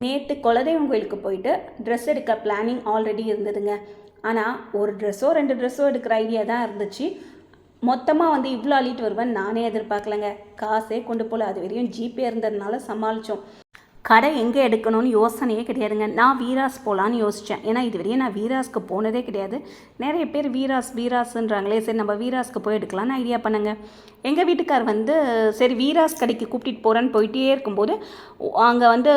நேற்று குலதெய்வம் கோயிலுக்கு போயிட்டு ட்ரெஸ் எடுக்க பிளானிங் ஆல்ரெடி இருந்ததுங்க. ஆனால் ஒரு ட்ரெஸ்ஸோ 2 ட்ரெஸ்ஸோ எடுக்கிற ஐடியா தான் இருந்துச்சு. மொத்தமாக வந்து இவ்வளோ அள்ளிட்டு வருவேன் நானே எதிர்பார்க்கலைங்க. காசே கொண்டு போகல. அது வரையும் ஜிபே இருந்ததுனால சமாளித்தோம். கடை எங்கே எடுக்கணும்னு யோசனையே கிடையாதுங்க. நான் வீராஸ் போகலான்னு யோசித்தேன். ஏன்னா இது வரையும் நான் வீராஸ்க்கு போனதே கிடையாது. நிறைய பேர் வீராஸ்ன்றாங்களே, சரி நம்ம வீராஸ்க்கு போய் எடுக்கலான்னு ஐடியா பண்ணுங்க. எங்கள் வீட்டுக்கார் வந்து சரி வீராஸ் கடைக்கு கூப்பிட்டு போகிறேன்னு போயிட்டே இருக்கும்போது அங்கே வந்து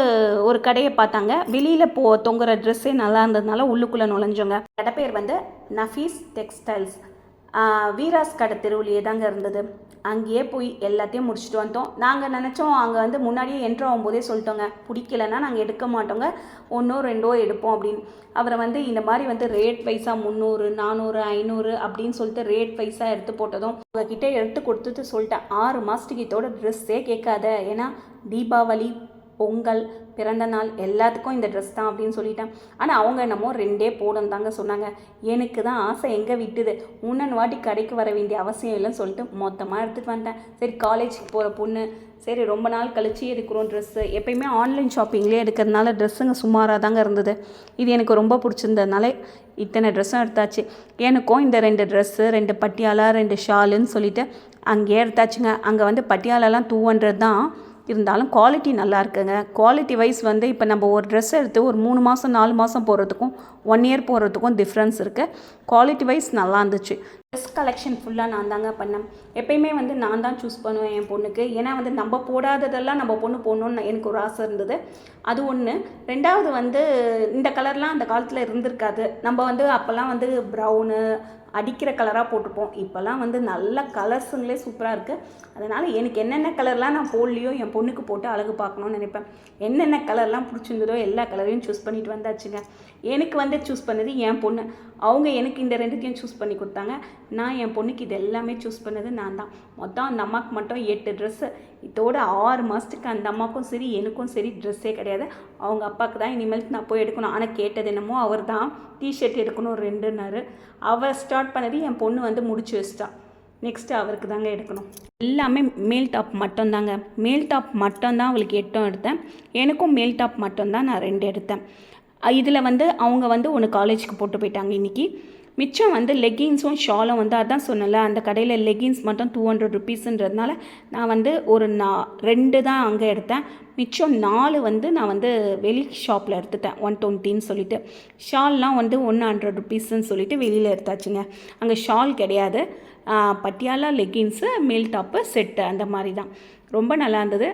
ஒரு கடையை பார்த்தாங்க. வெளியில் தொங்குற ட்ரெஸ்ஸே நல்லா இருந்ததுனால உள்ளுக்குள்ளே நுழைஞ்சோங்க. கடை பேர் வந்து நஃபீஸ் டெக்ஸ்டைல்ஸ். வீராஸ் கடை தெருவுலையே தாங்க இருந்தது. அங்கேயே போய் எல்லாத்தையும் முடிச்சுட்டு வந்தோம். நாங்கள் நினச்சோம் அங்கே வந்து முன்னாடியே என்ட்ரு ஆகும்போதே சொல்லிட்டோங்க, பிடிக்கலைன்னா நாங்கள் எடுக்க மாட்டோங்க, 1 2 எடுப்போம் அப்படின்னு. அவரை வந்து இந்த மாதிரி வந்து ரேட் வைஸாக 300 400 500 அப்படின்னு சொல்லிட்டு ரேட் வைஸாக எடுத்து போட்டதும் உங்ககிட்ட எடுத்து கொடுத்துட்டு சொல்லிட்டேன், 6 மாதத்துக்கு இதோட ட்ரெஸ்ஸே கேட்காத, ஏன்னா தீபாவளி பொங்கல் பிறந்த நாள் எல்லாத்துக்கும் இந்த ட்ரெஸ் தான் அப்படின்னு சொல்லிட்டேன். ஆனால் அவங்க என்னமோ 2 போடும் தாங்க சொன்னாங்க. எனக்கு தான் ஆசை எங்கே விட்டுது, 3 வாட்டி கடைக்கு வர வேண்டிய அவசியம் இல்லைன்னு சொல்லிட்டு மொத்தமாக எடுத்துகிட்டு வந்துட்டேன். சரி காலேஜுக்கு போகிற பொண்ணு, சரி ரொம்ப நாள் கழிச்சு எடுக்கிறோம் ட்ரெஸ்ஸு. எப்பயுமே ஆன்லைன் ஷாப்பிங்லேயே எடுக்கிறதுனால ட்ரெஸ்ஸுங்க சுமாராக தாங்க இருந்தது. இது எனக்கு ரொம்ப பிடிச்சிருந்ததுனால இத்தனை ட்ரெஸ்ஸும் எடுத்தாச்சு. எனக்கும் இந்த 2 ட்ரெஸ்ஸு 2 பட்டியாலா 2 ஷாலுன்னு சொல்லிவிட்டு அங்கேயே எடுத்தாச்சுங்க. அங்கே வந்து பட்டியாலாலாம் 200 தான் இருந்தாலும் குவாலிட்டி நல்லா இருக்குங்க. குவாலிட்டி வைஸ் வந்து இப்போ நம்ம ஒரு ட்ரெஸ் எடுத்து ஒரு 3 மாதம் 4 மாதம் போகிறதுக்கும் 1 இயர் போகிறதுக்கும் டிஃப்ரென்ஸ் இருக்குது. குவாலிட்டி வைஸ் நல்லா இருந்துச்சு. ட்ரெஸ் கலெக்ஷன் ஃபுல்லாக நான் தாங்க பண்ணேன். எப்பயுமே வந்து நான் தான் சூஸ் பண்ணுவேன் என் பொண்ணுக்கு. ஏன்னா வந்து நம்ம போடாததெல்லாம் நம்ம பொண்ணு போடணுன்னு எனக்கு ஒரு ஆசை இருந்தது. அது ஒன்று. 2வது வந்து இந்த கலர்லாம் அந்த காலத்தில் இருந்திருக்காது. நம்ம வந்து அப்போல்லாம் வந்து ப்ரௌனு அடிக்கிற கலராக போட்டுப்போம். இப்போல்லாம் வந்து நல்ல கலர்ஸுங்களே சூப்பராக இருக்குது. அதனால் எனக்கு என்னென்ன கலர்லாம் நான் போடலையோ என் பொண்ணுக்கு போட்டு அழகு பார்க்கணுன்னு நினைப்பேன். என்னென்ன கலர்லாம் பிடிச்சிருந்ததோ எல்லா கலரையும் சூஸ் பண்ணிட்டு வந்தாச்சுங்க. எனக்கு வந்து சூஸ் பண்ணது என் பொண்ணு. அவங்க எனக்கு இந்த 2த்தையும் சூஸ் பண்ணி கொடுத்தாங்க. நான் என் பொண்ணுக்கு இது எல்லாமே சூஸ் பண்ணது நான் தான். மொத்தம் அந்த அம்மாவுக்கு மட்டும் 8 ட்ரெஸ்ஸு. இதோட 6 மாதத்துக்கு அந்த அம்மாவுக்கும் சரி எனக்கும் சரி ட்ரெஸ்ஸே கிடையாது. அவங்க அப்பாவுக்கு தான் இனிமேல் நான் போய் எடுக்கணும். ஆனால் கேட்டது என்னமோ அவர் தான் டிஷர்ட் எடுக்கணும் 2ன்னாரு. அவர் ஸ்டார்ட் பண்ணது என் பொண்ணு வந்து முடிச்சு வச்சிட்டா. நெக்ஸ்ட்டு அவருக்கு தாங்க எடுக்கணும். எல்லாமே மேல் டாப் மட்டும்தாங்க. மேல் டாப் மட்டும்தான் அவளுக்கு 8 எடுத்தேன். எனக்கும் மேல் டாப் மட்டும்தான் நான் 2 எடுத்தேன். இதில் வந்து அவங்க வந்து ஒன்று காலேஜுக்கு போட்டு போயிட்டாங்க இன்றைக்கி. மிச்சம் வந்து லெகின்ஸும் ஷாலும் வந்து அதான் சொன்னல, அந்த கடையில் லெகின்ஸ் மட்டும் 200 ருபீஸுன்றதுனால நான் வந்து ஒரு 2 தான் அங்கே எடுத்தேன். மிச்சம் 4 வந்து நான் வந்து வெளி ஷாப்பில் எடுத்துட்டேன் 120ன்னு சொல்லிட்டு. ஷால்லாம் வந்து 100 ருபீஸுன்னு சொல்லிட்டு வெளியில் எடுத்தாச்சுங்க. அங்கே ஷால் கிடையாது. பட்டியாலா லெகின்ஸு மேல் டாப்பு செட்டு அந்த மாதிரி தான். ரொம்ப நல்லா இருந்தது.